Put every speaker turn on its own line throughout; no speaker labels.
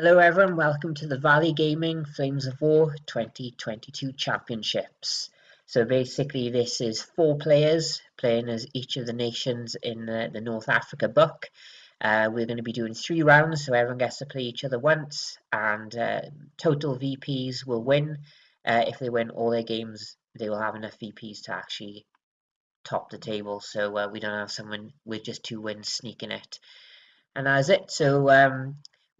Hello everyone, welcome to the Valleygaming Flames of War 2022 Championships. So basically this is 4 players playing as each of the nations in the North Africa book. We're going to be doing 3 rounds, so everyone gets to play each other once, and total VPs will win. If they win all their games, they will have enough VPs to actually top the table, so we don't have someone with just 2 wins sneaking it. And that's it. So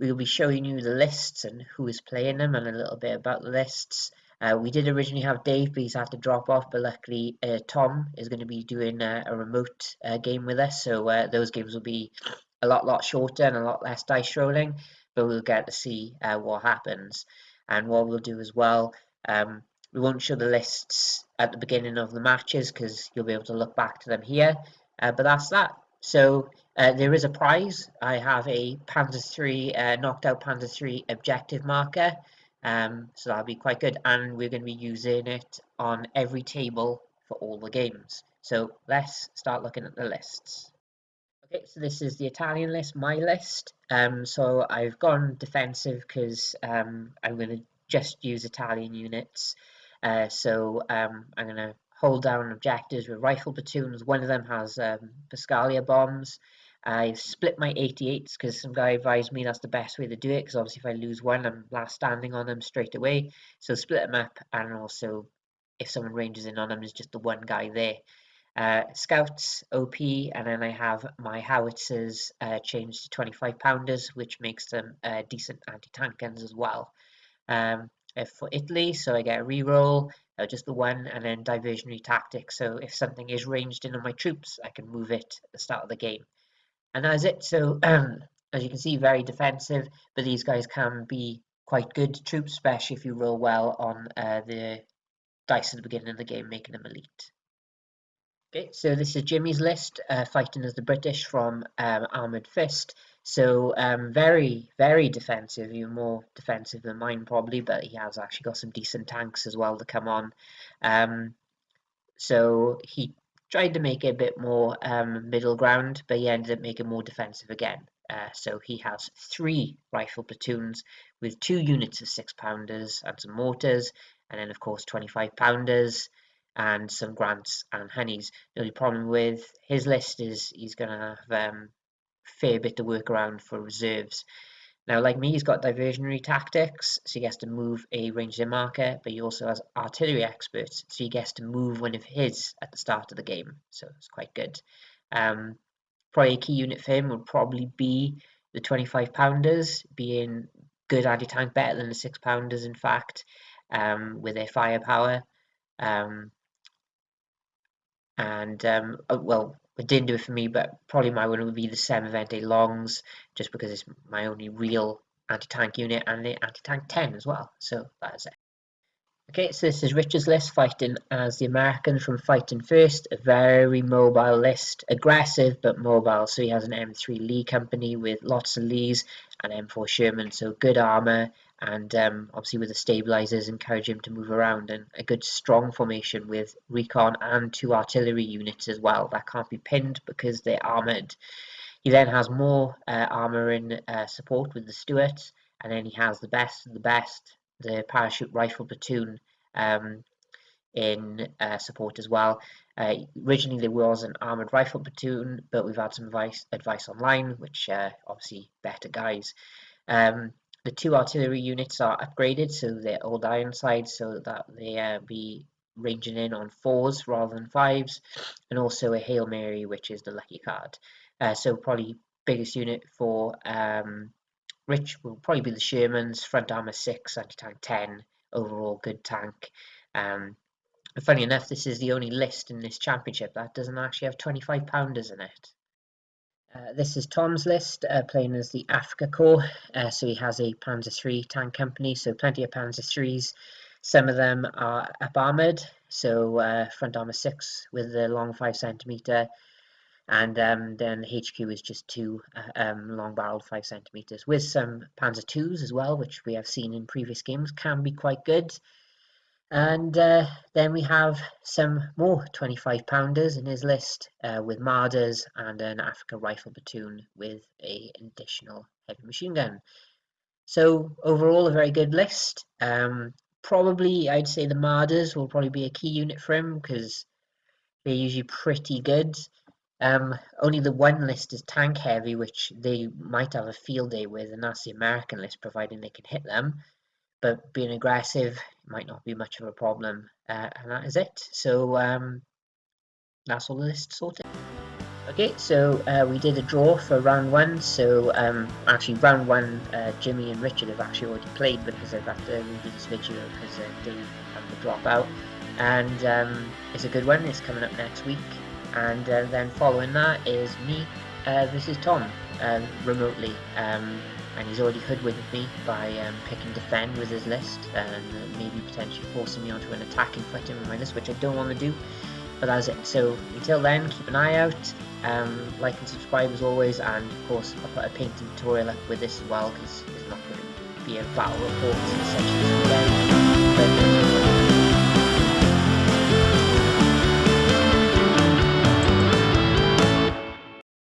we'll be showing you the lists and who is playing them and a little bit about the lists. We did originally have Dave, but he's had to drop off. But luckily, Tom is going to be doing a remote game with us. So those games will be a lot shorter and a lot less dice rolling. But we'll get to see what happens. And what we'll do as well, we won't show the lists at the beginning of the matches because you'll be able to look back to them here. But that's that. So there is a prize. I have a Panzer 3 knocked out Panzer 3 objective marker, so that'll be quite good, and we're going to be using it on every table for all the games. So let's start looking at the lists. Okay, so this is the Italian list, my list. So I've gone defensive because I'm going to just use Italian units. So I'm going to hold down objectives with rifle platoons. One of them has Pascalia bombs. I've split my 88s because some guy advised me that's the best way to do it, because obviously if I lose one, I'm last standing on them straight away. So split them up, and also if someone ranges in on them, there's just the one guy there. Scouts, OP, and then I have my howitzers changed to 25 pounders, which makes them decent anti-tank guns as well. For Italy, so I get a reroll, just the one, and then diversionary tactics. So if something is ranged in on my troops, I can move it at the start of the game. And that is it. So as you can see, very defensive, but these guys can be quite good troops, especially if you roll well on the dice at the beginning of the game, making them elite. Okay, so this is Jimmy's list, fighting as the British from Armoured Fist. So very defensive, even more defensive than mine probably, but he has actually got some decent tanks as well to come on. So he tried to make it a bit more middle ground, but he ended up making more defensive again. So he has 3 rifle platoons with 2 units of 6-pounders and some mortars, and then of course 25 pounders and some grants and honeys. The only problem with his list is he's going to have fair bit to work around for reserves. Now, like me, he's got diversionary tactics, so he gets to move a ranged marker, but he also has artillery experts, so he gets to move one of his at the start of the game, so it's quite good. Probably a key unit for him would probably be the 25 pounders, being good anti-tank, better than the 6-pounders in fact, with their firepower. Well, it didn't do it for me, but probably my one would be the semovente longs, just because it's my only real anti-tank unit, and the anti-tank 10 as well. So that is it. Okay, so this is Richard's list, fighting as the Americans from Fighting First. A very mobile list, aggressive but mobile. So he has an M3 Lee company with lots of Lees and M4 Sherman, so good armor, and obviously with the stabilizers encourage him to move around, and a good strong formation with recon and 2 artillery units as well that can't be pinned because they're armored. He then has more armor in support with the Stuarts, and then he has the best of the best, the parachute rifle platoon in support as well. Originally there was an armored rifle platoon, but we've had some advice online, which obviously better guys. The 2 artillery units are upgraded, so they're old Ironsides, so that they be ranging in on 4s rather than 5s, and also a Hail Mary, which is the lucky card. So probably biggest unit for Rich will probably be the Shermans, front armor 6, anti-tank 10, overall good tank. Funny enough, this is the only list in this championship that doesn't actually have 25 pounders in it. This is Tom's list, playing as the Africa Corps. So he has a Panzer 3 tank company, so plenty of Panzer 3s. Some of them are up armoured, so front armour 6 with the long 5cm, and then HQ is just 2 long barreled 5cm, with some Panzer 2s as well, which we have seen in previous games can be quite good. And then we have some more 25 pounders in his list, with marders and an Africa rifle platoon with an additional heavy machine gun. So overall, a very good list. Probably, I'd say the marders will probably be a key unit for him because they're usually pretty good. Only the one list is tank heavy, which they might have a field day with, and that's the American list, providing they can hit them. But being aggressive might not be much of a problem, and that is it. So that's all the list sorted. Okay, so we did a draw for round one. So actually, round one, Jimmy and Richard have actually already played because I've had to redo this video because they had to drop out. And it's a good one. It's coming up next week. And then following that is me versus Tom remotely. And he's already hoodwinked me by picking defend with his list and maybe potentially forcing me onto an attacking footing with my list, which I don't want to do. But that's it. So until then, keep an eye out. Like and subscribe as always, and of course I'll put a painting tutorial up with this as well because it's not going to be a battle report essentially.